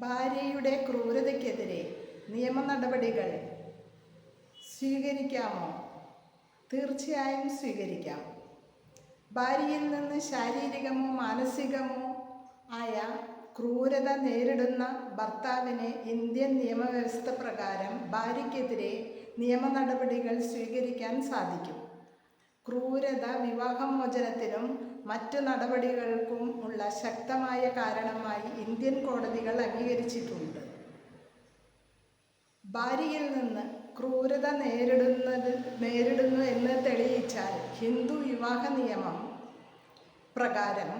ഭാര്യയുടെ ക്രൂരതയ്ക്കെതിരെ നിയമ നടപടികൾ സ്വീകരിക്കാമോ? തീർച്ചയായും സ്വീകരിക്കാം. ഭാര്യയിൽ നിന്ന് ശാരീരികമോ മാനസികമോ ആയ ക്രൂരത നേരിടുന്ന ഭർത്താവിന് ഇന്ത്യൻ നിയമവ്യവസ്ഥ പ്രകാരം ഭാര്യയ്ക്കെതിരെ നിയമ നടപടികൾ സ്വീകരിക്കാൻ സാധിക്കും. ക്രൂരത വിവാഹമോചനത്തിനും മറ്റു നടപടികൾക്കും ഉള്ള ശക്തമായ കാരണമായി ഇന്ത്യൻ കോടതികൾ അംഗീകരിച്ചിട്ടുണ്ട്. ഭാര്യയിൽ നിന്ന് ക്രൂരത നേരിടുന്നു എന്ന് തെളിയിച്ചാൽ ഹിന്ദു വിവാഹ നിയമം പ്രകാരം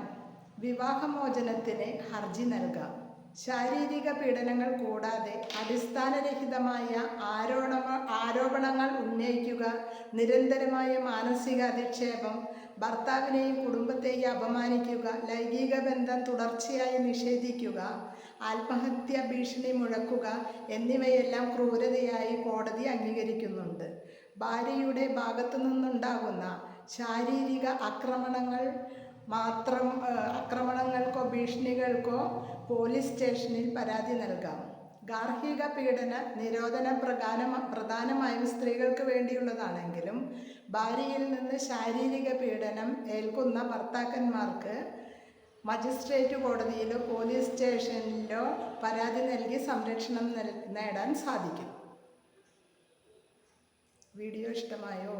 വിവാഹമോചനത്തിന് ഹർജി നൽകാം. ശാരീരിക പീഡനങ്ങൾ കൂടാതെ അടിസ്ഥാനരഹിതമായ ആരോപണങ്ങൾ ഉന്നയിക്കുക, നിരന്തരമായ മാനസിക അധിക്ഷേപം, ഭർത്താവിനെയും കുടുംബത്തെയും അപമാനിക്കുക, ലൈംഗിക ബന്ധം തുടർച്ചയായി നിഷേധിക്കുക, ആത്മഹത്യാ ഭീഷണി മുഴക്കുക എന്നിവയെല്ലാം ക്രൂരതയായി കോടതി അംഗീകരിക്കുന്നുണ്ട്. ഭാര്യയുടെ ഭാഗത്തു നിന്നുണ്ടാകുന്ന ശാരീരിക ആക്രമണങ്ങൾക്കോ ഭീഷണികൾക്കോ പോലീസ് സ്റ്റേഷനിൽ പരാതി നൽകാം. ഗാർഹിക പീഡന നിരോധനം പ്രധാനമായും സ്ത്രീകൾക്ക് വേണ്ടിയുള്ളതാണെങ്കിലും ഭാര്യയിൽ നിന്ന് ശാരീരിക പീഡനം ഏൽക്കുന്ന ഭർത്താക്കന്മാർക്ക് മജിസ്ട്രേറ്റ് കോടതിയിലോ പോലീസ് സ്റ്റേഷനിലോ പരാതി നൽകി സംരക്ഷണം നേടാൻ സാധിക്കും. വീഡിയോ ഇഷ്ടമായോ?